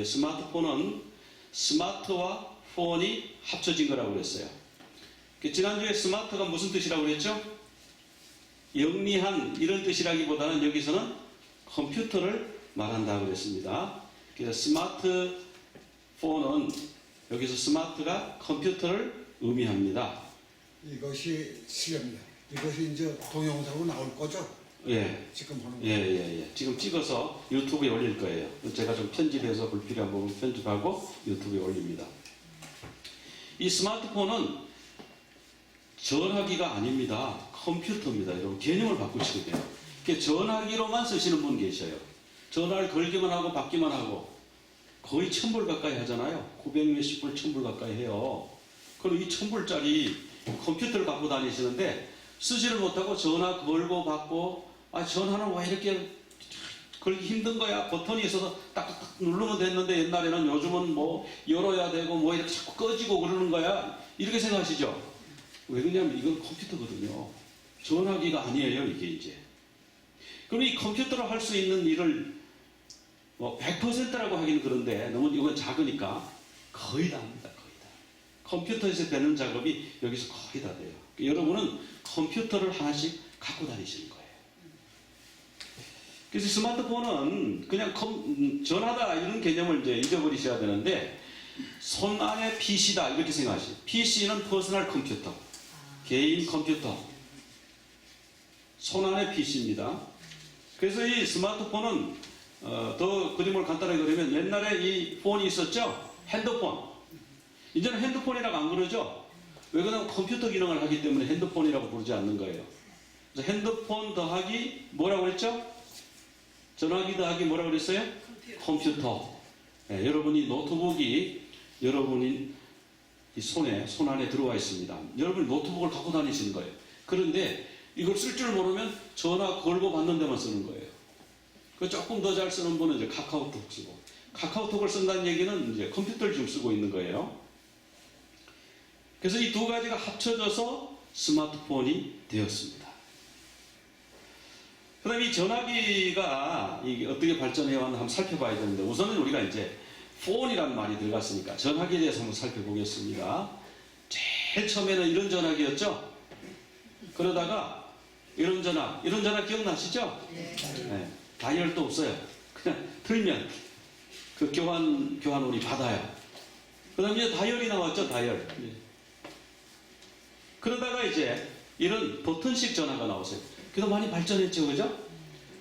이제 스마트폰은 스마트와 폰이 합쳐진 거라고 그랬어요. 지난주에 스마트가 무슨 뜻이라고 그랬죠? 영리한 이런 뜻이라기보다는 여기서는 컴퓨터를 말한다고 그랬습니다. 그래서 스마트폰은 여기서 스마트가 컴퓨터를 의미합니다. 이것이 실례입니다. 이것이 이제 동영상으로 나올 거죠? 예. 지금 보는 거. 예. 지금 찍어서 유튜브에 올릴 거예요. 제가 좀 편집해서 불필요한 부분 편집하고 유튜브에 올립니다. 이 스마트폰은 전화기가 아닙니다. 컴퓨터입니다. 여러분 개념을 바꾸시게 돼요. 전화기로만 쓰시는 분 계셔요. 전화를 걸기만 하고 받기만 하고 거의 1000불 가까이 하잖아요. 900몇십 불, 1000불 가까이 해요. 그리고 이 1000불짜리 컴퓨터를 갖고 다니시는데 쓰지를 못하고 전화 걸고 받고 전화는 왜 이렇게 걸기 힘든 거야. 버튼이 있어서 딱딱 누르면 됐는데 옛날에는 요즘은 뭐 열어야 되고 뭐 이렇게 자꾸 꺼지고 그러는 거야. 이렇게 생각하시죠? 왜 그러냐면 이건 컴퓨터거든요. 전화기가 아니에요, 이게 이제. 그럼 이 커뮤터로 할 수 있는 일을 뭐 100%라고 하기는 그런데 너무 이건 작으니까 거의 다 합니다, 거의 다. 컴퓨터에서 되는 작업이 여기서 거의 다 돼요. 여러분은 컴퓨터를 하나씩 갖고 다니시는 거예요. 그래서 스마트폰은 그냥 전화다 이런 개념을 이제 잊어버리셔야 되는데 손 안에 PC다 이렇게 생각하시죠. PC는 퍼스널 컴퓨터, 개인 컴퓨터, 손 안에 PC입니다. 그래서 이 스마트폰은 더 그림을 간단하게 그리면 옛날에 이 폰이 있었죠. 핸드폰. 이제는 핸드폰이라고 안 그러죠. 왜 그러냐면 컴퓨터 기능을 하기 때문에 핸드폰이라고 부르지 않는 거예요. 그래서 핸드폰 더하기 뭐라고 그랬죠? 전화기 더하기 뭐라고 그랬어요? 컴퓨터. 네, 여러분이 노트북이 여러분이 이 손 안에 들어와 있습니다. 여러분이 노트북을 갖고 다니시는 거예요. 그런데 이걸 쓸 줄 모르면 전화 걸고 받는 데만 쓰는 거예요. 그 조금 더 잘 쓰는 분은 이제 카카오톡 쓰고, 카카오톡을 쓴다는 얘기는 이제 컴퓨터를 지금 쓰고 있는 거예요. 그래서 이 두 가지가 합쳐져서 스마트폰이 되었습니다. 그 다음에 이 전화기가 이게 어떻게 발전해 왔나 한번 살펴봐야 되는데, 우선은 우리가 이제 폰이라는 말이 들어갔으니까 전화기에 대해서 한번 살펴보겠습니다. 제일 처음에는 이런 전화기였죠? 그러다가 이런 전화 기억나시죠? 네. 다이얼도 없어요. 그냥 틀면 그 교환원이 받아요. 그 다음에 이제 다이얼이 나왔죠, 다이얼. 네. 그러다가 이제 이런 버튼식 전화가 나왔어요. 그래도 많이 발전했죠, 그죠?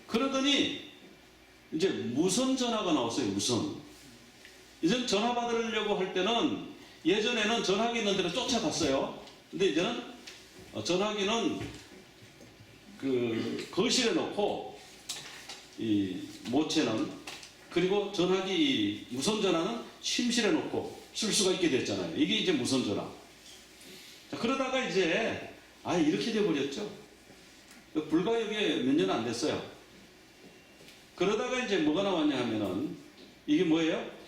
그러더니 이제 무선 전화가 나왔어요, 무선. 이젠 전화 받으려고 할 때는 예전에는 전화기 있는 데로 쫓아갔어요. 근데 이제는 전화기는 그 거실에 놓고 이 모체는 그리고 전화기 무선 전화는 침실에 놓고 쓸 수가 있게 됐잖아요. 이게 이제 무선 전화. 자, 그러다가 이제 이렇게 돼 버렸죠. 불과 이게 몇 년 안 됐어요. 그러다가 이제 뭐가 나왔냐 하면은 이게 뭐예요?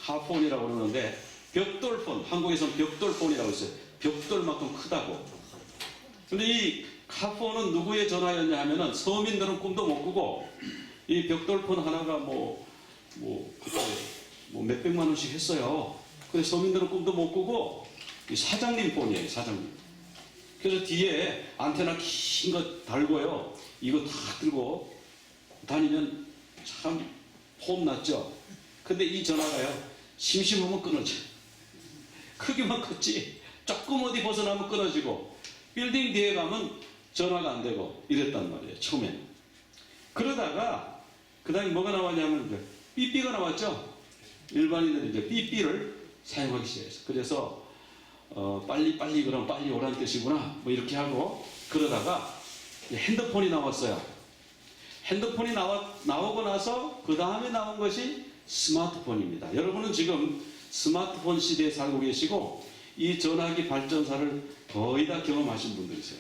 카폰이라고 그러는데 벽돌폰, 한국에서는 벽돌폰이라고 했어요. 벽돌만큼 크다고. 근데 이 카폰은 누구의 전화였냐 하면은 서민들은 꿈도 못 꾸고 이 벽돌폰 하나가 몇백만 원씩 했어요. 근데 서민들은 꿈도 못 꾸고 이 사장님 폰이에요, 사장님. 그래서 뒤에 안테나 긴 거 달고요. 이거 다 들고 다니면 참 폼났죠. 근데 이 전화가요, 심심하면 끊어져. 크기만 컸지. 조금 어디 벗어나면 끊어지고, 빌딩 뒤에 가면 전화가 안 되고, 이랬단 말이에요, 처음에는. 그러다가, 그 다음에 뭐가 나왔냐면, 삐삐가 나왔죠? 일반인들이 이제 삐삐를 사용하기 시작했어요. 그래서, 빨리 그럼 빨리 오라는 뜻이구나. 뭐 이렇게 하고, 그러다가, 핸드폰이 나왔어요. 핸드폰이 나오고 나서, 그 다음에 나온 것이 스마트폰입니다. 여러분은 지금 스마트폰 시대에 살고 계시고 이 전화기 발전사를 거의 다 경험하신 분들이세요.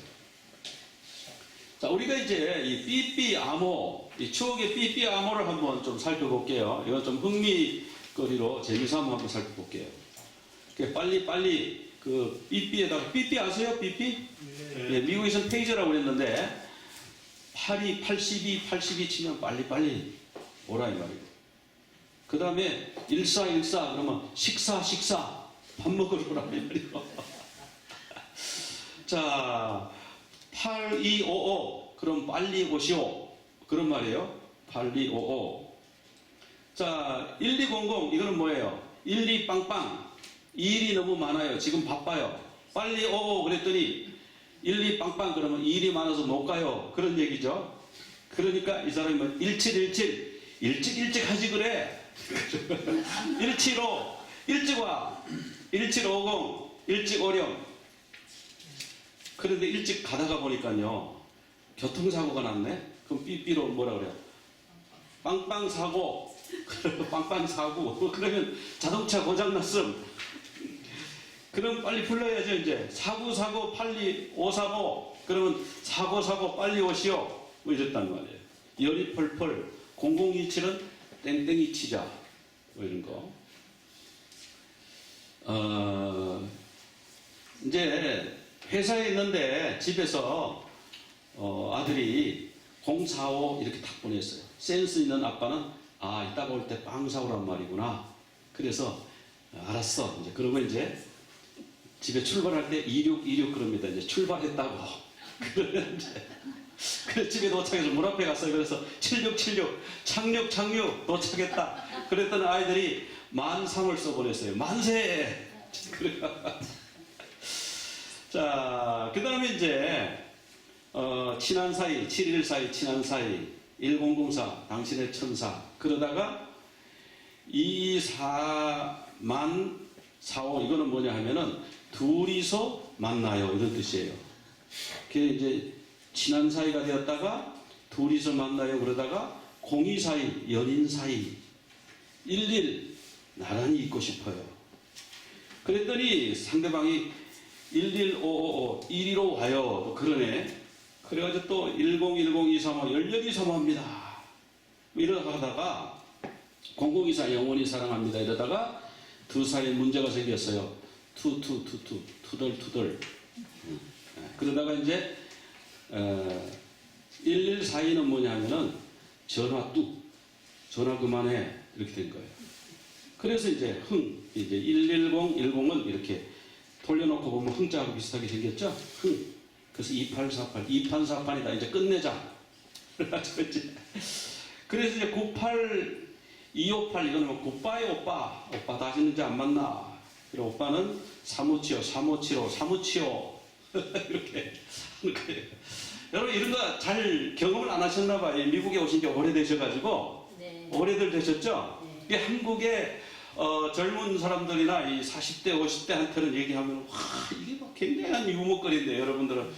자, 우리가 이제 이 삐삐 암호, 이 추억의 삐삐 암호를 한번 좀 살펴볼게요. 이건 좀 흥미거리로 재미삼아 한번 살펴볼게요. 빨리 그 삐삐에다가 삐삐 아세요? 삐삐? 네. 예, 미국에서는 페이저라고 그랬는데 82 치면 빨리 오라 이 말이고. 그 다음에 일사일사 그러면 식사 밥 먹으러 오라는 말이요. 자, 8255 그럼 빨리 오시오 그런 말이에요. 8255. 자, 1200 이거는 뭐예요? 12 빵빵. 일이 너무 많아요. 지금 바빠요. 빨리 오오 그랬더니 12 빵빵 그러면 일이 많아서 못 가요. 그런 얘기죠. 그러니까 이 사람은 1717 일찍 하지 그래. 175 일찍 와. 1750 일찍 오렴. 그런데 일찍 가다가 보니까요 교통사고가 났네. 그럼 삐삐로 뭐라 그래요? 빵빵 사고. 빵빵 사고. 그러면 자동차 고장 났음. 그럼 빨리 불러야죠. 이제 사고 빨리 오사고. 그러면 사고 빨리 오시오. 뭐 이랬단 말이에요. 열이 펄펄 0027은 땡땡이 치자 뭐 이런 거. 이제 회사에 있는데 집에서 아들이 045 이렇게 딱 보냈어요. 센스 있는 아빠는 아 이따가 올 때 빵 사오란 말이구나. 그래서 알았어. 이제 그러고 이제 집에 출발할 때 2626 그럽니다. 이제 출발했다고. 그러면 이제 그래서 집에 도착해서 문 앞에 갔어요. 그래서 7676 착륙 도착했다. 그랬더니 아이들이 만삼을 써보냈어요. 만세. 자, 그 다음에 이제 친한 사이 714 친한 사이 1004 당신의 천사. 그러다가 24만 45 이거는 뭐냐 하면은 둘이서 만나요 이런 뜻이에요. 그게 이제 친한 사이가 되었다가 둘이서 만나요 그러다가 02 사이 연인 사이 11 나란히 있고 싶어요. 그랬더니 상대방이 11555 115 와요. 또 그러네. 그래가지고 또 1010 235 열렬히 사모합니다. 이러다가 0024 영원히 사랑합니다. 이러다가 두 사이에 문제가 생겼어요. 투덜. 그러다가 이제 1142는 뭐냐 하면은 전화 전화 그만해 이렇게 된 거예요. 그래서 이제 이제 110 10은 이렇게 돌려놓고 보면 흥자하고 비슷하게 생겼죠. 그래서 2848 2판사판이다. 이제 끝내자. 그래서 이제 98 258 이거는 뭐 굿바이 오빠 다시는 이제 안 만나. 그리고 오빠는 사무치요 이렇게 하는 거예요. 여러분 이런 거 잘 경험을 안 하셨나 봐요. 미국에 오신 지 오래되셔가지고. 네. 오래들 되셨죠? 네. 이게 한국의 젊은 사람들이나 이 40대 50대한테는 얘기하면 와 이게 뭐 굉장한 유머거리인데 여러분들은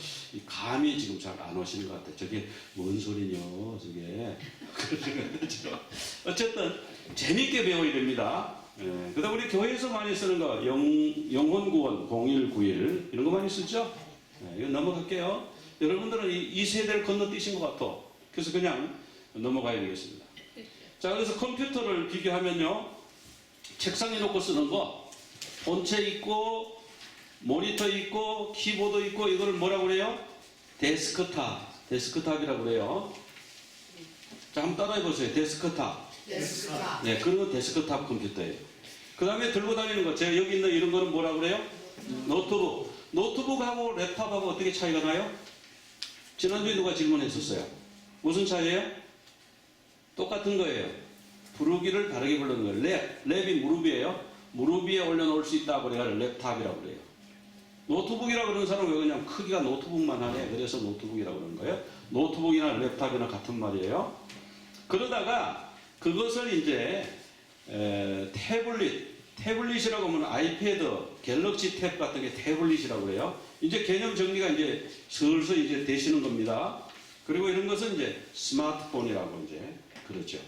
감이 지금 잘 안 오시는 것 같아요. 저게 뭔 소리냐 저게. 그러죠. 어쨌든 재밌게 배워야 됩니다. 예, 그다음 우리 교회에서 많이 쓰는 거 영혼구원 0191 이런 거 많이 쓰죠. 예, 이거 넘어갈게요. 여러분들은 이 세대를 건너뛰신 것 같아. 그래서 그냥 넘어가야 되겠습니다. 자, 그래서 컴퓨터를 비교하면요. 책상에 놓고 쓰는 거 본체 있고 모니터 있고 키보드 있고 이거를 뭐라고 그래요? 데스크탑이라고 그래요. 자, 한번 따라해 보세요. 데스크탑. 네, 그런 건 데스크탑 컴퓨터예요. 그 다음에 들고 다니는 거, 제가 여기 있는 이런 거는 뭐라고 그래요? 노트북. 노트북하고 랩탑하고 어떻게 차이가 나요? 지난주에 누가 질문했었어요. 무슨 차이예요? 똑같은 거예요. 부르기를 다르게 부르는 거예요. 랩이 무릎이에요. 무릎 위에 올려놓을 수 있다고 그래야 랩탑이라고 그래요. 노트북이라고 그러는 사람은 왜 그냥 크기가 노트북만 하네. 그래서 노트북이라고 그러는 거예요. 노트북이나 랩탑이나 같은 말이에요. 그러다가 그것을 이제 태블릿이라고 하면 아이패드, 갤럭시 탭 같은 게 태블릿이라고 그래요. 이제 개념 정리가 이제 슬슬 이제 되시는 겁니다. 그리고 이런 것은 이제 스마트폰이라고 이제 그러죠.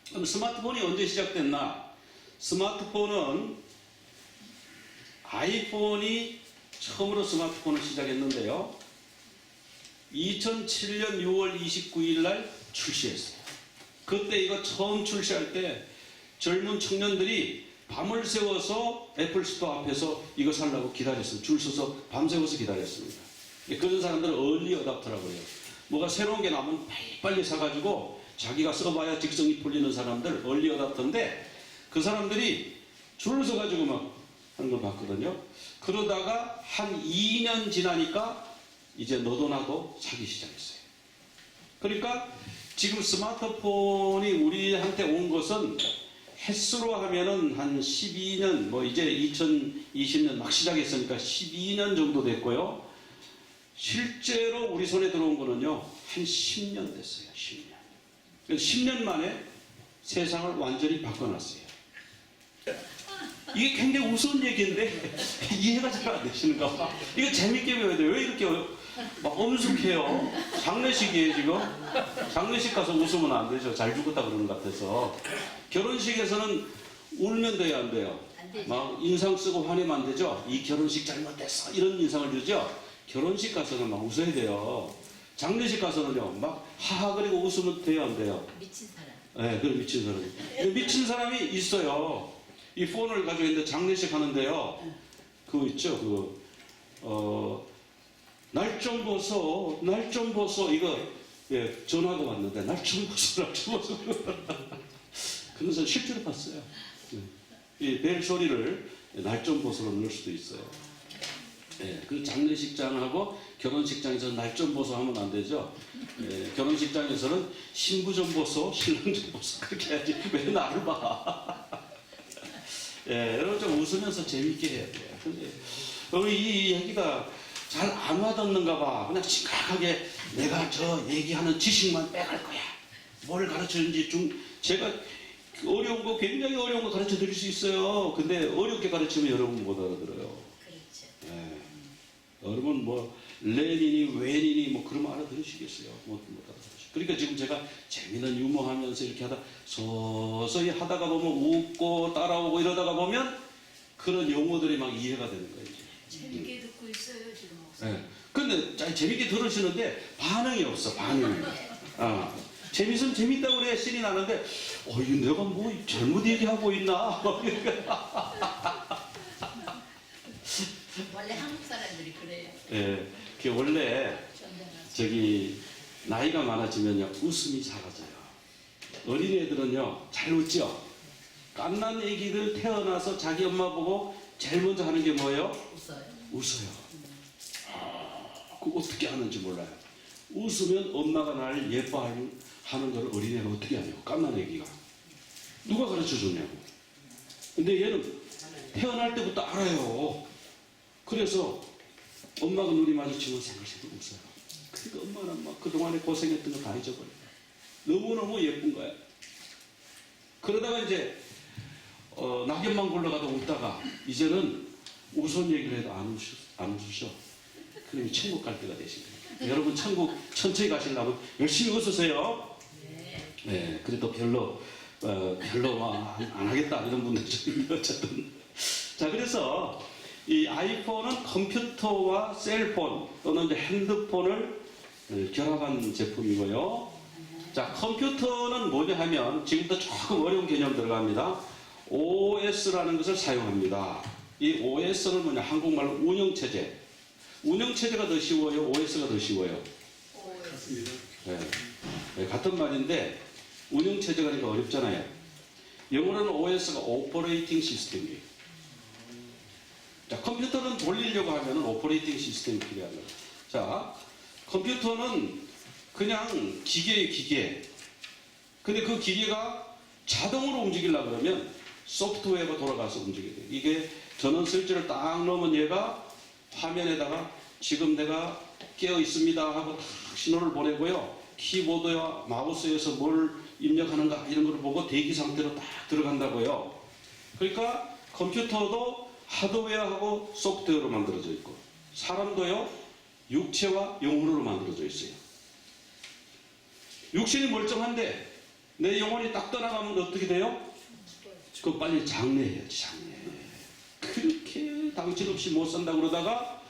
그럼 스마트폰이 언제 시작됐나? 스마트폰은 아이폰이 처음으로 스마트폰을 시작했는데요. 2007년 6월 29일 날 출시했어요. 그때 이거 처음 출시할 때 젊은 청년들이 밤을 새워서 애플 스토어 앞에서 이거 살려고 기다렸어요. 줄 서서 밤새워서 기다렸습니다. 그런 사람들은 얼리 어답터라고 해요. 뭐가 새로운 게 나오면 빨리 사가지고 자기가 써봐야 직성이 풀리는 사람들, 얼리 어답터인데 그 사람들이 줄을 서가지고 막 하는 걸 봤거든요. 그러다가 한 2년 지나니까 이제 너도 나도 사기 시작했어요. 그러니까 지금 스마트폰이 우리한테 온 것은 횟수로 하면은 한 12년, 뭐 이제 2020년 막 시작했으니까 12년 정도 됐고요. 실제로 우리 손에 들어온 거는요, 한 10년 됐어요. 10년. 그래서 10년 만에 세상을 완전히 바꿔놨어요. 이게 굉장히 우스운 얘기인데 이해가 잘 안 되시는가 봐. 이거 재밌게 배워야 돼요. 왜 이렇게 막 엄숙해요? 장례식이에요 지금? 장례식 가서 웃으면 안 되죠. 잘 죽었다 그러는 것 같아서. 결혼식에서는 울면 돼요, 안 돼요? 막 인상 쓰고 화내면 안 되죠? 이 결혼식 잘못됐어 이런 인상을 주죠. 결혼식 가서는 막 웃어야 돼요. 장례식 가서는요 막 하하거리고 웃으면 돼요, 안 돼요? 미친 사람. 네, 그런 미친 사람이. 미친 사람이 있어요. 이 폰을 가지고 있는데 장례식 하는데요. 그거 있죠, 날 좀 보소, 날 좀 보소. 이거, 예, 전화가 왔는데, 날 좀 보소, 날 좀 보소. 그래서 실제로 봤어요. 이 벨 소리를 날 좀 보소로 넣을 수도 있어요. 예, 그 장례식장하고 결혼식장에서 날 좀 보소 하면 안 되죠. 예, 결혼식장에서는 신부 좀 보소, 신랑 좀 보소. 그렇게 해야지. 왜 나를 봐. 예, 여러분 좀 웃으면서 재밌게 해야 돼요. 근데 우리 이 얘기가 잘 안 와닿는가 봐. 그냥 심각하게 내가 저 얘기하는 지식만 빼갈 거야. 뭘 가르치는지 제가 어려운 거 굉장히 어려운 거 가르쳐 드릴 수 있어요. 근데 어렵게 가르치면 여러분 못 알아들어요. 그렇죠. 예. 여러분 뭐 레닌이 웬이니 뭐 그러면 알아들으시겠어요? 못 알아들으시죠. 그러니까 지금 제가 재미있는 유머하면서 이렇게 하다 서서히 하다가 보면 웃고 따라오고 이러다가 보면 그런 용어들이 막 이해가 되는 거예요. 재밌게 듣고 있어요 지금 목사. 예. 근데 재밌게 들으시는데 반응이 없어. 반응이. 아. 재밌으면 재밌다고 그래 신이 나는데 이거 내가 뭐 잘못 얘기하고 있나? 원래 한국 사람들이 그래요. 예. 그게 원래 전쟁하면서. 저기 나이가 많아지면요 웃음이 작아져요. 어린애들은요 잘 웃죠. 갓난 애기들 태어나서 자기 엄마 보고 제일 먼저 하는 게 뭐예요? 웃어요. 웃어요. 그 어떻게 하는지 몰라요. 웃으면 엄마가 날 예뻐하는 걸 어린애가 어떻게 하냐고. 갓난 애기가 누가 가르쳐 줬냐고. 근데 얘는 태어날 때부터 알아요. 그래서 엄마가 눈이 마주치면 생각해도 웃어요. 그러니까 엄마는 막 그동안에 고생했던 거 다 잊어버려요. 너무너무 예쁜 거야. 그러다가 이제 낙엽만 굴러가도 웃다가 이제는 우스운 얘기를 해도 안 웃으셔. 그러면 천국 갈 때가 되신 거예요. 여러분 천국 천천히 가시려면 열심히 웃으세요. 네, 그래도 별로 안 하겠다 이런 분들 좀 있는데 어쨌든. 자, 그래서 이 아이폰은 컴퓨터와 셀폰 또는 이제 핸드폰을 결합한 제품이고요. 자, 컴퓨터는 뭐냐 하면 지금부터 조금 어려운 개념 들어갑니다. OS라는 것을 사용합니다. 이 OS는 뭐냐? 한국말로 운영체제. 운영체제가 더 쉬워요? OS가 더 쉬워요? 네. 네, 같은 말인데 운영체제가 그러니까 어렵잖아요. 영어로는 OS가 오퍼레이팅 시스템이에요. 자, 컴퓨터는 돌리려고 하면 오퍼레이팅 시스템이 필요한 거예요. 자, 컴퓨터는 그냥 기계예요, 기계. 근데 그 기계가 자동으로 움직이려고 그러면 소프트웨어가 돌아가서 움직여야 돼요. 이게 전원 스위치를 딱 넣으면 얘가 화면에다가 지금 내가 깨어 있습니다 하고 딱 신호를 보내고요. 키보드와 마우스에서 뭘 입력하는가 이런 걸 보고 대기 상태로 딱 들어간다고요. 그러니까 컴퓨터도 하드웨어하고 소프트웨어로 만들어져 있고 사람도요 육체와 영혼으로 만들어져 있어요. 육신이 멀쩡한데 내 영혼이 딱 떠나가면 어떻게 돼요? 그럼 빨리 장례해야지. 장례. 그렇게 당신없이 못 산다 그러다가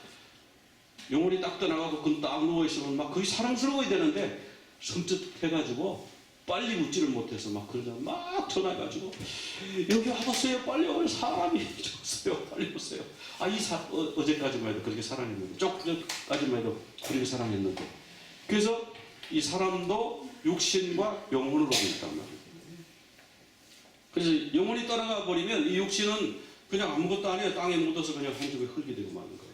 영혼이 딱 떠나가고 그건 딱 누워있으면 막 거의 사랑스러워야 되는데 섬찟해가지고 빨리 웃지를 못해서 막 그러다 막 전화해가지고 여기 와보세요. 빨리 오늘 사람이 죽었어요. 빨리 오세요. 어제까지만 해도 그렇게 사랑했는데 조금까지만 해도 그렇게 사랑했는데 그래서 이 사람도 육신과 영혼으로 되어 있단 말이에요. 그래서 영혼이 떠나가 버리면 이 육신은 그냥 아무것도 아니에요. 땅에 묻어서 그냥 한 줌의 흙이 되고 마는 거예요.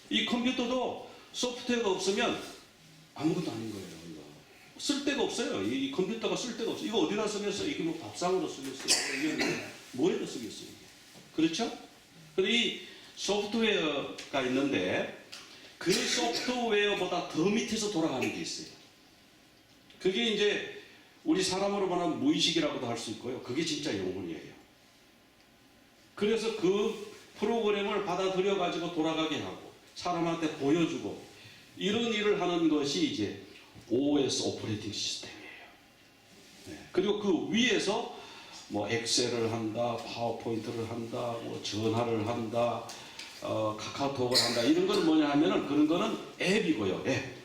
이 컴퓨터도 소프트웨어가 없으면 아무것도 아닌 거예요. 이거. 쓸 데가 없어요. 이 컴퓨터가 쓸 데가 없어요. 이거 어디다 쓰겠어요? 이게 뭐 밥상으로 쓰겠어요? 이게 뭐에다 쓰겠어요? 그렇죠? 근데 이 소프트웨어가 있는데 그 소프트웨어보다 더 밑에서 돌아가는 게 있어요. 그게 이제 우리 사람으로 말하면 무의식이라고도 할 수 있고요. 그게 진짜 영혼이에요. 그래서 그 프로그램을 받아들여 가지고 돌아가게 하고 사람한테 보여주고 이런 일을 하는 것이 이제 OS 오퍼레이팅 시스템이에요. 네. 그리고 그 위에서 뭐 엑셀을 한다, 파워포인트를 한다, 뭐 전화를 한다, 카카오톡을 한다. 이런 건 뭐냐 하면은 그런 거는 앱이고요. 앱.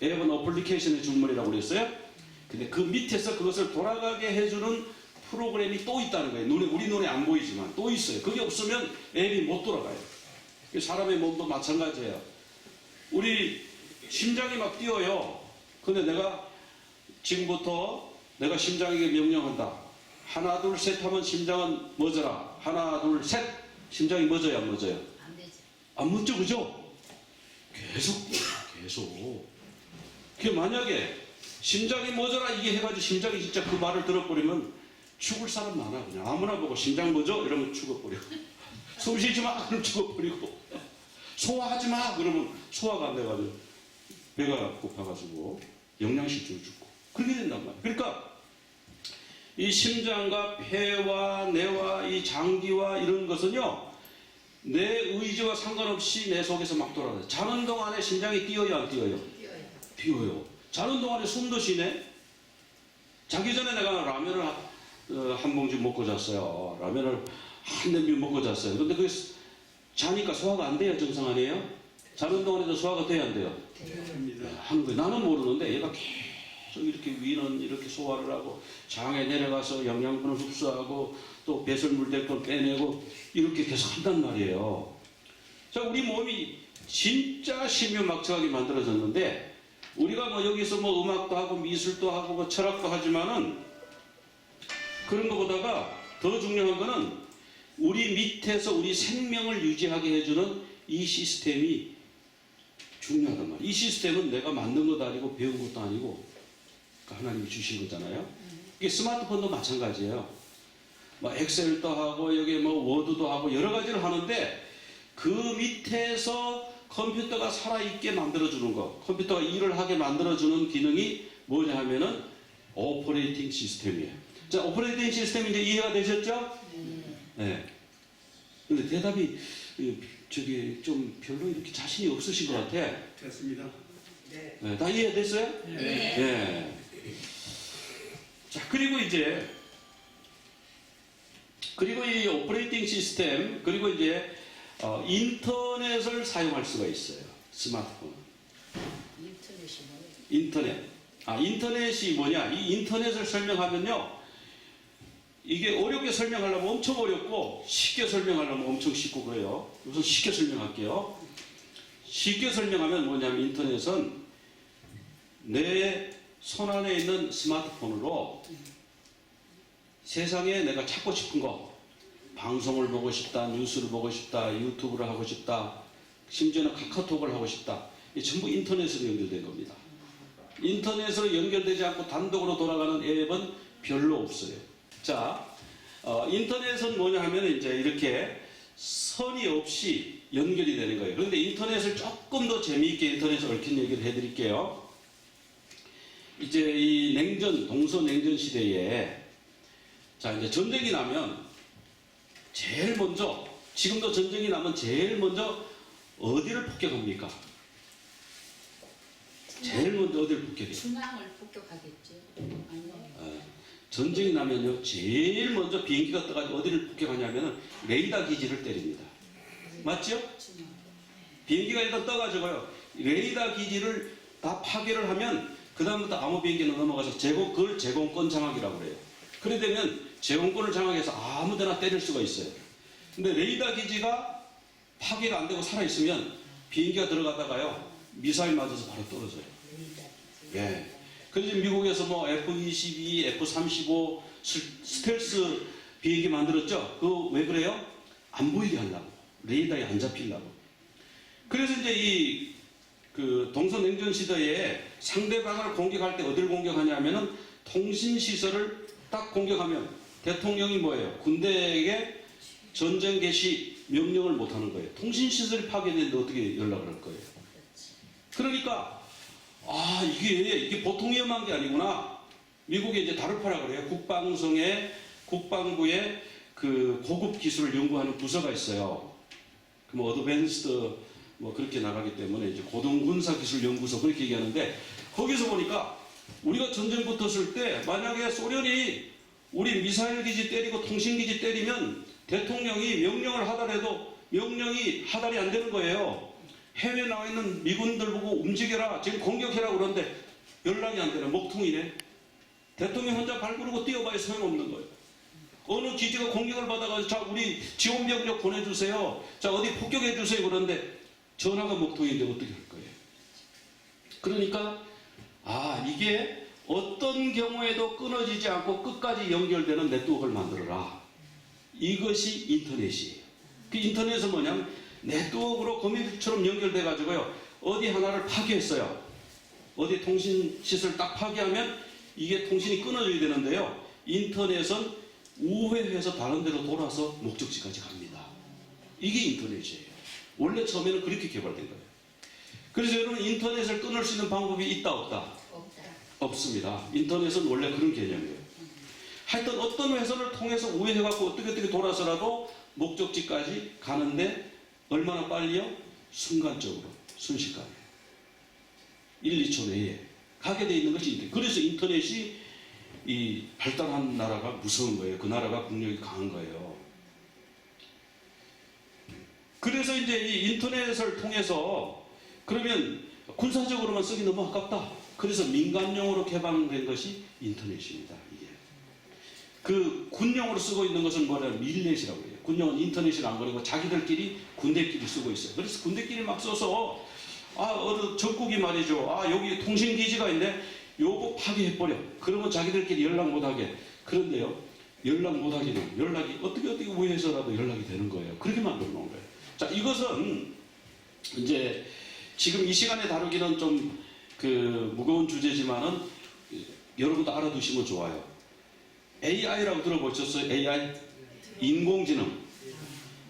앱은 어플리케이션의 줄무리라고 그랬어요. 근데 그 밑에서 그것을 돌아가게 해주는 프로그램이 또 있다는 거예요. 우리 눈에 안 보이지만 또 있어요. 그게 없으면 앱이 못 돌아가요. 사람의 몸도 마찬가지예요. 우리 심장이 막 뛰어요. 근데 내가 지금부터 내가 심장에게 명령한다. 하나 둘 셋 하면 심장은 멎어라. 하나 둘 셋. 심장이 멎어요, 안 멎어요? 안 되지. 안 멎죠, 그죠? 계속. 그 만약에 심장이 멎어라 이게 해가지고 심장이 진짜 그 말을 들어버리면 죽을 사람 많아. 그냥 아무나 보고 심장 멎어 이러면 죽어버리고 숨 쉬지 마 그러면 죽어버리고 소화하지 마 그러면 소화가 안 돼가지고 배가 고파가지고 영양실조 죽고 그렇게 된단 말이에요. 그러니까 이 심장과 폐와 뇌와 이 장기와 이런 것은요 내 의지와 상관없이 내 속에서 막 돌아가요. 자는 동안에 심장이 뛰어요 안 뛰어요? 뛰어요. 자는 동안에 숨도 쉬네. 자기 전에 내가 라면을 한 봉지 먹고 잤어요. 라면을 한 냄비 먹고 잤어요. 근데 그게 자니까 소화가 안 돼요? 정상 아니에요? 자는 동안에도 소화가 돼야 안 돼요? 됩니다. 하는 거예요. 나는 모르는데 얘가 계속 이렇게 위는 이렇게 소화를 하고 장에 내려가서 영양분을 흡수하고 또 배설물 될 건 빼내고 이렇게 계속 한단 말이에요. 자, 우리 몸이 진짜 신묘막측하게 만들어졌는데 우리가 뭐 여기서 뭐 음악도 하고 미술도 하고 뭐 철학도 하지만은 그런 것보다가 더 중요한 거는 우리 밑에서 우리 생명을 유지하게 해주는 이 시스템이 중요하단 말이에요. 이 시스템은 내가 만든 것도 아니고 배운 것도 아니고 하나님이 주신 거잖아요. 이게 스마트폰도 마찬가지예요. 뭐 엑셀도 하고 여기 뭐 워드도 하고 여러 가지를 하는데 그 밑에서 컴퓨터가 살아있게 만들어주는 거, 컴퓨터가 일을 하게 만들어주는 기능이 뭐냐 하면은 오퍼레이팅 시스템이에요. 자, 오퍼레이팅 시스템이 이제 이해가 되셨죠? 네. 근데 대답이 저기 좀 별로 이렇게 자신이 없으신 것 같아. 됐습니다. 네, 다 이해됐어요? 네. 자, 그리고 이 오퍼레이팅 시스템, 그리고 이제 인터넷을 사용할 수가 있어요. 스마트폰은. 인터넷이 뭐예요? 인터넷. 인터넷이 뭐냐? 이 인터넷을 설명하면요. 이게 어렵게 설명하려면 엄청 어렵고 쉽게 설명하려면 엄청 쉽고 그래요. 우선 쉽게 설명할게요. 쉽게 설명하면 뭐냐면 인터넷은 내 손 안에 있는 스마트폰으로 세상에 내가 찾고 싶은 거 방송을 보고 싶다, 뉴스를 보고 싶다, 유튜브를 하고 싶다, 심지어는 카카오톡을 하고 싶다. 이 전부 인터넷으로 연결된 겁니다. 인터넷으로 연결되지 않고 단독으로 돌아가는 앱은 별로 없어요. 자, 인터넷은 뭐냐 하면 이제 이렇게 선이 없이 연결이 되는 거예요. 그런데 인터넷을 조금 더 재미있게 인터넷을 얽힌 얘기를 해드릴게요. 이제 이 동서냉전 시대에 자, 이제 전쟁이 나면 제일 먼저, 지금도 전쟁이 나면 제일 먼저 어디를 폭격합니까? 제일 먼저 어디를 폭격해요? 중앙을 폭격하겠죠. 아니요. 전쟁이 나면요, 제일 먼저 비행기가 떠가지고 어디를 폭격하냐면은 레이더 기지를 때립니다. 맞죠? 중앙. 비행기가 일단 떠가지고요, 레이더 기지를 다 파괴를 하면 그다음부터 아무 비행기는 넘어가서 그걸 제공권 장악이라고 그래요. 그래 되면 제공권을 장악해서 아무 데나 때릴 수가 있어요. 근데 레이더 기지가 파괴가 안 되고 살아있으면 비행기가 들어가다가요, 미사일 맞아서 바로 떨어져요. 예. 그래서 미국에서 뭐 F-22, F-35 스텔스 비행기 만들었죠. 그거 왜 그래요? 안 보이게 하려고. 레이더에 안 잡히려고. 그래서 이제 그 동서냉전 시대에 상대방을 공격할 때 어디를 공격하냐면은 통신시설을 딱 공격하면 대통령이 뭐예요? 군대에게 전쟁 개시 명령을 못 하는 거예요. 통신시설이 파괴되는데 어떻게 연락을 할 거예요? 그러니까, 이게 보통 위험한 게 아니구나. 미국에 이제 다르파라 그래요. 국방부에 그 고급 기술을 연구하는 부서가 있어요. 뭐 어드밴스드 뭐 그렇게 나가기 때문에 이제 고등군사기술연구소 그렇게 얘기하는데 거기서 보니까 우리가 전쟁 붙었을 때 만약에 소련이 우리 미사일 기지 때리고 통신 기지 때리면 대통령이 명령을 하더라도 명령이 하달이 안 되는 거예요. 해외에 나와 있는 미군들 보고 움직여라 지금 공격해라 그러는데 연락이 안 되는 먹통이네. 대통령 혼자 발 구르고 뛰어봐야 소용없는 거예요. 어느 기지가 공격을 받아가지고 자 우리 지원병력 보내주세요. 자 어디 폭격해주세요 그런데 전화가 먹통인데 어떻게 할 거예요? 그러니까 이게 어떤 경우에도 끊어지지 않고 끝까지 연결되는 네트워크를 만들어라. 이것이 인터넷이에요. 그 인터넷은 뭐냐면 네트워크로 거미줄처럼 연결돼 가지고요. 어디 하나를 파괴했어요. 어디 통신시설 딱 파괴하면 이게 통신이 끊어져야 되는데요. 인터넷은 우회해서 다른 데로 돌아서 목적지까지 갑니다. 이게 인터넷이에요. 원래 처음에는 그렇게 개발된 거예요. 그래서 여러분 인터넷을 끊을 수 있는 방법이 있다 없다? 없다. 없습니다. 인터넷은 원래 그런 개념이에요. 하여튼 어떤 회선을 통해서 우회해갖고 어떻게 돌아서라도 목적지까지 가는데 얼마나 빨리요? 순간적으로, 순식간에. 1, 2초 내에 가게 돼 있는 것이 인터넷. 그래서 인터넷이 이 발달한 나라가 무서운 거예요. 그 나라가 국력이 강한 거예요. 그래서 이제 이 인터넷을 통해서 그러면 군사적으로만 쓰기 너무 아깝다. 그래서 민간용으로 개방된 것이 인터넷입니다. 이게. 그 군용으로 쓰고 있는 것은 뭐냐면 밀넷이라고 해요. 군용은 인터넷을 안 그리고 자기들끼리 군대끼리 쓰고 있어요. 그래서 군대끼리 막 써서 어느 적국이 말이죠. 여기 통신기지가 있네. 요거 파괴해버려. 그러면 자기들끼리 연락 못하게. 그런데요. 연락 못하기는 연락이 어떻게 우회해서라도 연락이 되는 거예요. 그렇게 만들어 놓은 거예요. 자, 이것은 이제 지금 이 시간에 다루기는 좀 그 무거운 주제지만은 여러분도 알아두시면 좋아요. AI라고 들어보셨어요? AI? 인공지능.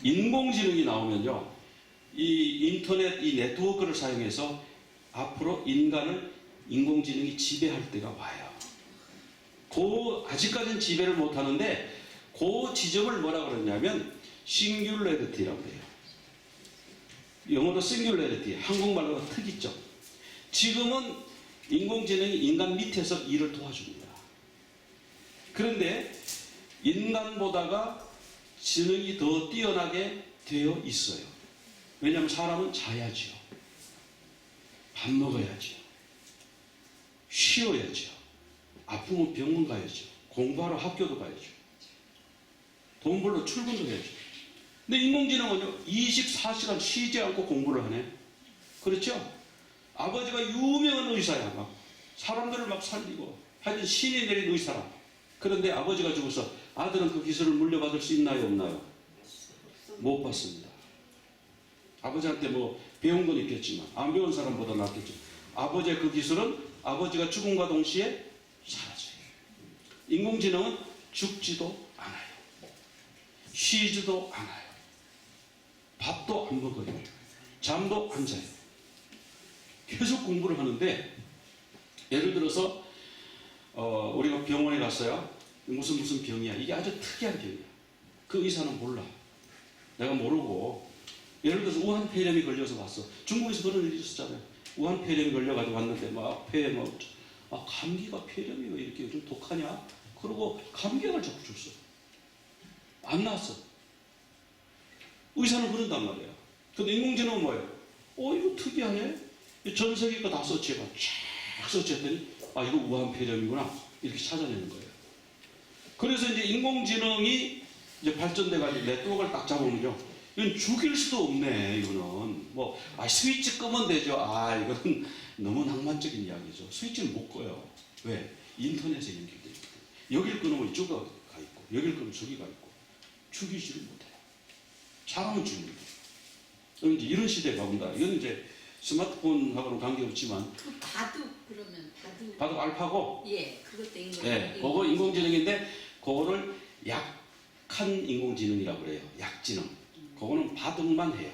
인공지능이 나오면요. 이 인터넷, 이 네트워크를 사용해서 앞으로 인간을 인공지능이 지배할 때가 와요. 아직까지는 지배를 못하는데 그 지점을 뭐라 그러냐면 싱귤레리티라고 해요. 영어로 싱귤레리티, 한국말로 특이점. 지금은 인공지능이 인간 밑에서 일을 도와줍니다. 그런데 인간보다가 지능이 더 뛰어나게 되어 있어요. 왜냐하면 사람은 자야지요. 밥 먹어야지요. 쉬어야지요. 아프면 병원 가야죠. 공부하러 학교도 가야죠. 돈 벌러 출근도 해야죠. 근데 인공지능은요, 24시간 쉬지 않고 공부를 하네. 그렇죠? 아버지가 유명한 의사야. 막 사람들을 막 살리고 하여튼 신이 내린 의사라. 그런데 아버지가 죽어서 아들은 그 기술을 물려받을 수 있나요? 없나요? 못 받습니다. 아버지한테 뭐 배운 건 있겠지만 안 배운 사람보다 낫겠죠. 아버지의 그 기술은 아버지가 죽음과 동시에 사라져요. 인공지능은 죽지도 않아요. 쉬지도 않아요. 밥도 안 먹어요. 잠도 안 자요. 계속 공부를 하는데 예를 들어서 우리가 병원에 갔어요. 무슨 병이야. 이게 아주 특이한 병이야. 그 의사는 몰라. 내가 모르고 예를 들어서 우한폐렴이 걸려서 왔어. 중국에서 그런 일이 있었잖아요. 우한폐렴이 걸려가지고 왔는데 막 폐에 감기가 폐렴이 왜 이렇게 좀 독하냐? 그러고 감기약을 자꾸 줬어. 안 나았어. 의사는 그런단 말이야. 근데 인공지능은 뭐예요? 이거 특이하네. 전 세계 거 다 서치해봐. 쫙 서치했더니 이거 우한폐렴이구나. 이렇게 찾아내는 거예요. 그래서 이제 인공지능이 이제 발전돼가지고 네트워크를 딱 잡으면요. 이건 죽일 수도 없네, 이거는. 스위치 끄면 되죠. 이거는 너무 낭만적인 이야기죠. 스위치는 못 꺼요. 왜? 인터넷에 연결되어 있거든. 여길 끊으면 이쪽가 가 있고, 여길 끊으면 저기 가 있고, 죽이지를 못해요. 사람은 죽입니다. 이제 이런 시대에 가본다. 이건 이제 스마트폰하고는 관계없지만, 그 바둑 그러면 바둑. 바둑 알파고, 예, 그것도 인공. 예, 그거 인공지능인데, 그거를 약한 인공지능이라고 그래요. 약지능. 그거는 바둑만 해요.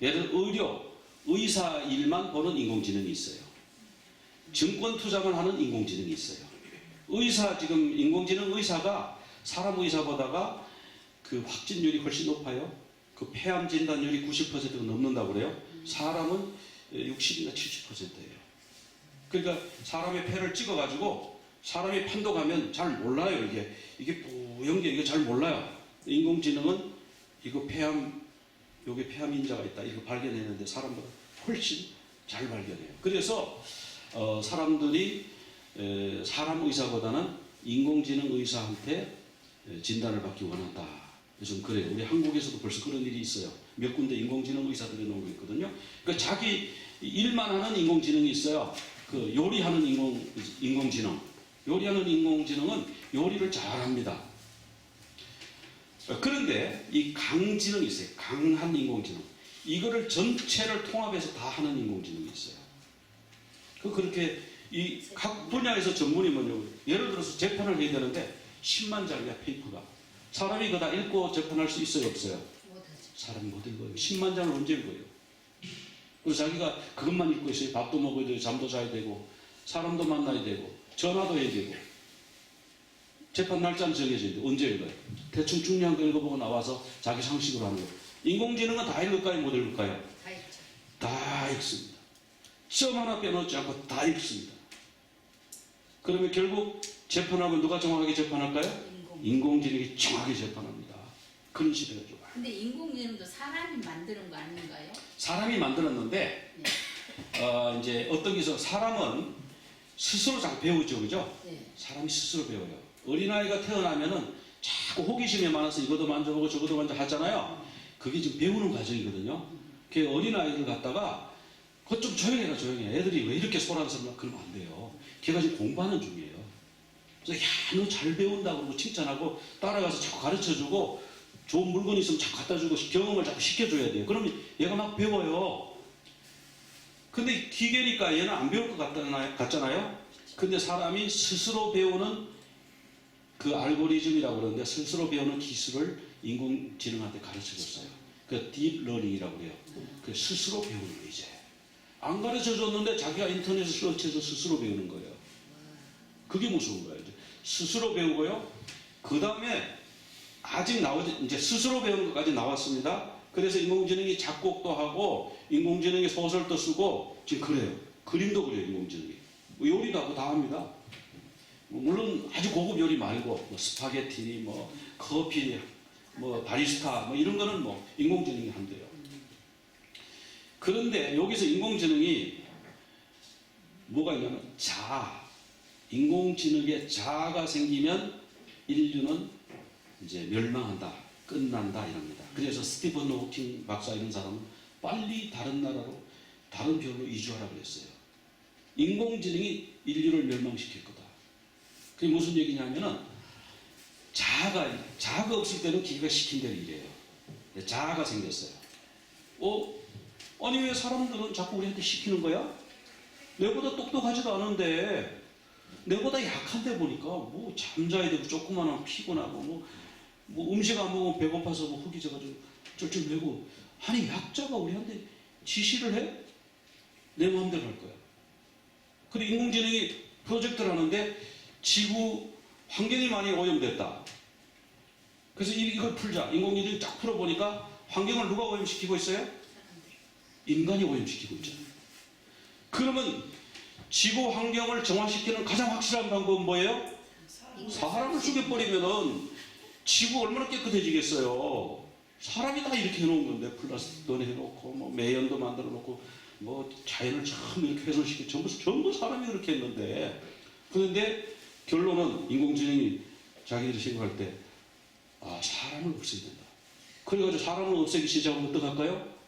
예를 들어 의료, 의사 일만 보는 인공지능이 있어요. 증권 투자만 하는 인공지능이 있어요. 의사, 지금 인공지능 의사가 사람 의사보다가 그 확진율이 훨씬 높아요. 그 폐암 진단율이 90%가 넘는다고 그래요. 사람은 60이나 70%예요. 그러니까 사람의 폐를 찍어가지고 사람이 판독하면 잘 몰라요. 이게 뿌연 게 이거 잘 몰라요. 인공지능은 이거 폐암, 요게 폐암 인자가 있다. 이거 발견했는데 사람보다 훨씬 잘 발견해요. 그래서 사람들이 사람 의사보다는 인공지능 의사한테 진단을 받기 원한다. 좀 그래요. 우리 한국에서도 벌써 그런 일이 있어요. 몇 군데 인공지능 의사들이 나오고 있거든요. 그러니까 자기 일만 하는 인공지능이 있어요. 그 요리하는 인공지능. 요리하는 인공지능은 요리를 잘합니다. 그런데 이 강지능이 있어요. 강한 인공지능. 이거를 전체를 통합해서 다 하는 인공지능이 있어요. 그렇게 이 각 분야에서 전문이 뭐냐고. 예를 들어서 재판을 해야 되는데 10만 장이야 페이퍼가. 사람이 그거 다 읽고 재판할 수 있어요, 없어요? 못하죠. 사람이 못 읽어요. 10만 장을 언제 읽어요? 그래서 자기가 그것만 읽고 있어요. 밥도 먹어야 되고 잠도 자야 되고 사람도 만나야 되고 전화도 해야 되고 재판 날짜는 정해져야 돼. 언제 읽어요? 대충 중요한 거 읽어보고 나와서 자기 상식으로 하는 거예요. 인공지능은 다 읽을까요? 못 읽을까요? 다 있죠. 다 읽습니다. 점 하나 빼놓지 않고 다 읽습니다. 그러면 결국 재판하면 누가 정확하게 재판할까요? 인공지능이 정확하게 재판합니다. 그런 시대가 좋아요. 근데 인공지능도 사람이 만드는 거 아닌가요? 사람이 만들었는데 이제 어떤 게 있어. 사람은 스스로 잘 배우죠, 그죠? 네. 사람이 스스로 배워요. 어린아이가 태어나면은 자꾸 호기심이 많아서 이것도 만져보고 저것도 만져 하잖아요. 그게 지금 배우는 과정이거든요. 그 어린아이를 갖다가 그거 좀 조용해라, 조용해. 애들이 왜 이렇게 소란스럽나? 그러면 안 돼요. 걔가 지금 공부하는 중이에요. 그래서 야, 너 잘 배운다 그러고 칭찬하고 따라가서 자꾸 가르쳐주고 좋은 물건 있으면 자꾸 갖다 주고 경험을 자꾸 시켜줘야 돼요. 그러면 얘가 막 배워요. 근데 기계니까 얘는 안 배울 것 같잖아요. 근데 사람이 스스로 배우는 그 알고리즘이라고 그러는데 스스로 배우는 기술을 인공지능한테 가르쳐줬어요. 그 딥러닝이라고 해요. 그 스스로 배우는 거 이제. 안 가르쳐줬는데 자기가 인터넷에 서치해서 스스로 배우는 거예요. 그게 무서운 거예요. 스스로 배우고요. 그 다음에 아직 나오지, 이제 스스로 배우는 것까지 나왔습니다. 그래서 인공지능이 작곡도 하고, 인공지능이 소설도 쓰고, 지금 그래요. 그림도 그려요, 인공지능이. 요리도 하고 다 합니다. 물론 아주 고급 요리 말고, 뭐 스파게티, 뭐 커피, 뭐 바리스타, 뭐 이런 거는 뭐 인공지능이 한대요. 그런데 여기서 인공지능이 뭐가 있냐면 인공지능의 자아가 생기면 인류는 이제 멸망한다, 끝난다 이럽니다. 그래서 스티븐 호킹 박사 이런 사람은 빨리 다른 나라로, 다른 별로 이주하라고 그랬어요. 인공지능이 인류를 멸망시킬 거다. 그게 무슨 얘기냐면은 자아가 없을 때는 기계가 시킨 대로 일해요. 자아가 생겼어요. 아니 왜 사람들은 자꾸 우리한테 시키는 거야? 내보다 똑똑하지도 않은데 내보다 약한데 보니까 뭐 잠자야 되고 조그마한 피곤하고 뭐 음식 안 먹으면 배고파서 뭐 흙이 져가지고 쩔쩔매고 아니 약자가 우리한테 지시를 해? 내 마음대로 할 거야. 그리고 인공지능이 프로젝트를 하는데 지구 환경이 많이 오염됐다. 그래서 이걸 풀자. 인공지능이 쫙 풀어보니까 환경을 누가 오염시키고 있어요? 인간이 오염시키고 있잖아요. 그러면 지구 환경을 정화시키는 가장 확실한 방법은 뭐예요? 사람을 죽여버리면은 지구 얼마나 깨끗해지겠어요. 사람이 다 이렇게 해놓은 건데 플라스틱도 해놓고 뭐 매연도 만들어 놓고 뭐 자연을 참 이렇게 훼손시키고 전부 사람이 그렇게 했는데 그런데 결론은 인공지능이 자기들이 생각할 때 사람을 없애야 된다. 그래가지고 사람을 없애기 시작하면 어떡할까요?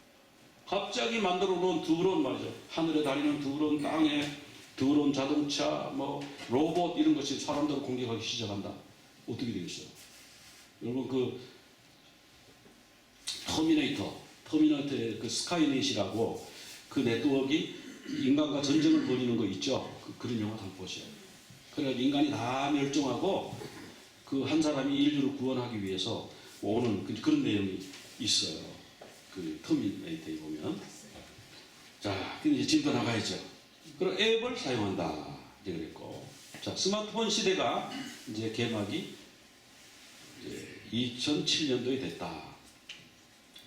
갑자기 만들어 놓은 드론 말이죠. 하늘에 다니는 드론, 땅에 드론 자동차, 뭐 로봇 이런 것이 사람들을 공격하기 시작한다. 어떻게 되겠어요? 여러분 그 터미네이터의 그 스카이넷이라고 그 네트워크 인간과 전쟁을 벌이는 거 있죠? 그런 영화 한번 보세요. 그러니까 인간이 다 멸종하고 그 한 사람이 인류를 구원하기 위해서 오는 그런 내용이 있어요. 그 터미네이터에 보면. 자, 근데 이제 지금도 나가야죠. 그리고 앱을 사용한다. 이제 그랬고. 자, 스마트폰 시대가 이제 개막이 이제 2007년도에 됐다.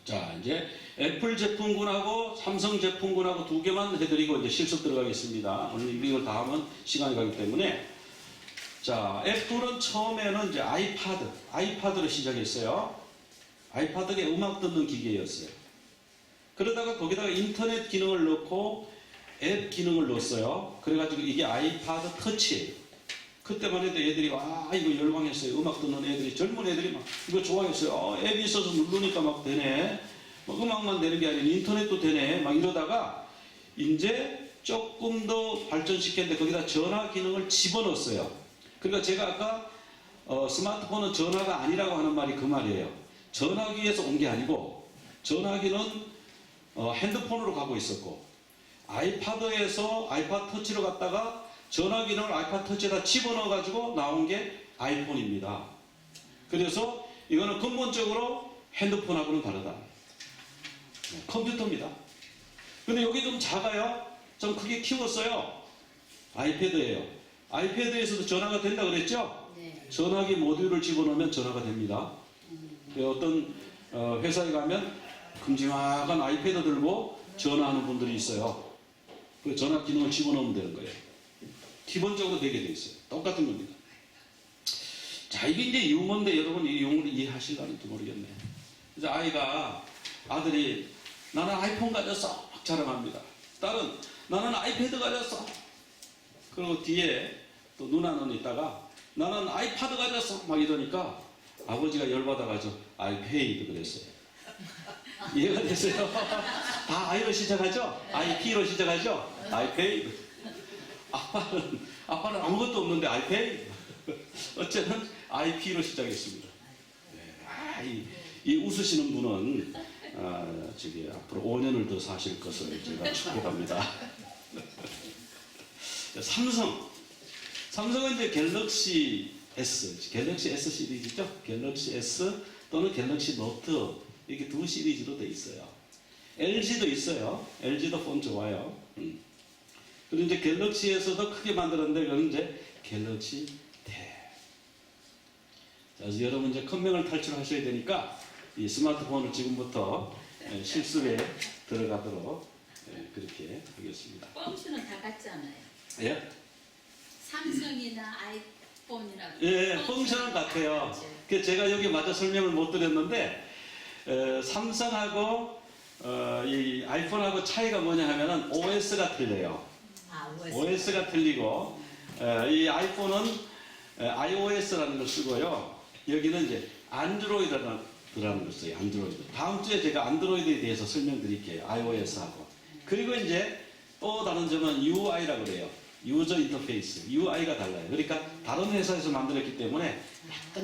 자, 이제 애플 제품군하고 삼성 제품군하고 두 개만 해드리고 이제 실습 들어가겠습니다. 오늘 이걸 다 하면 시간이 가기 때문에. 자, 애플은 처음에는 이제 아이파드로 시작했어요. 아이파드가 음악 듣는 기계였어요. 그러다가 거기다가 인터넷 기능을 넣고 앱 기능을 넣었어요. 그래가지고 이게 아이파드 터치예요. 그때만 해도 애들이 와 이거 열광했어요. 음악 듣는 애들이 젊은 애들이 막 이거 좋아했어요. 앱이 있어서 누르니까 막 되네. 뭐 음악만 되는 게 아니라 인터넷도 되네. 막 이러다가 이제 조금 더 발전시켰는데 거기다 전화 기능을 집어넣었어요. 그러니까 제가 아까 스마트폰은 전화가 아니라고 하는 말이 그 말이에요. 전화기에서 온 게 아니고 전화기는 핸드폰으로 가고 있었고 아이파드에서 아이파드 터치로 갔다가 전화기를 아이파드 터치에다 집어넣어 가지고 나온 게 아이폰입니다. 그래서 이거는 근본적으로 핸드폰하고는 다르다. 컴퓨터입니다. 근데 여기 좀 작아요. 좀 크게 키웠어요. 아이패드예요. 아이패드에서도 전화가 된다 그랬죠? 네. 전화기 모듈을 집어넣으면 전화가 됩니다. 어떤 회사에 가면 큼지막한 아이패드 들고 전화하는 분들이 있어요. 그 전화 기능을 집어넣으면 되는 거예요. 기본적으로 되게 돼 있어요. 똑같은 겁니다. 자, 이게 이제 유머인데 여러분 이 용어를 이해하실라는지 모르겠네. 그래서 아들이 나는 아이폰 가졌어 막 자랑합니다. 딸은 나는 아이패드 가졌어. 그리고 뒤에 또 누나는 있다가 나는 아이파드 가졌어 막 이러니까 아버지가 열받아가지고 아이페이드 그랬어요. 이해가 됐어요? 다 I로 시작하죠? IP로 시작하죠? 아이페이드. 아빠는 아무것도 없는데 아이페이드. 어쨌든 IP로 시작했습니다. 이 웃으시는 분은 저기 앞으로 5년을 더 사실 것을 제가 축복합니다. 삼성은 이제 갤럭시 S 시리즈죠. 갤럭시 S 또는 갤럭시 노트 이렇게 두 시리즈로 돼 있어요. LG도 있어요. LG도 폰 좋아요. 그리고 이제 갤럭시에서도 크게 만들었는데 이건 이제 갤럭시 탭. 자, 여러분 이제 큰명을 탈출하셔야 되니까 이 스마트폰을 지금부터 실습에 들어가도록 그렇게 하겠습니다. 펑션은 다 같잖아요. 예? 삼성이나 아이폰이랑 예, 펑션은 같아요. 그 제가 여기 마저 설명을 못 드렸는데 삼성하고 이 아이폰하고 차이가 뭐냐 하면은 OS가 틀려요. OS가 틀리고 이 아이폰은 iOS라는 걸 쓰고요. 여기는 이제 안드로이드라는 걸 써요. 안드로이드. 다음 주에 제가 안드로이드에 대해서 설명드릴게요. iOS하고. 그리고 이제 또 다른 점은 UI라고 그래요. 유저 인터페이스, UI가 달라요. 그러니까 다른 회사에서 만들었기 때문에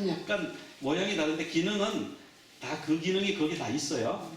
약간 모양이 다른데 기능은 다 그 기능이 거기 다 있어요.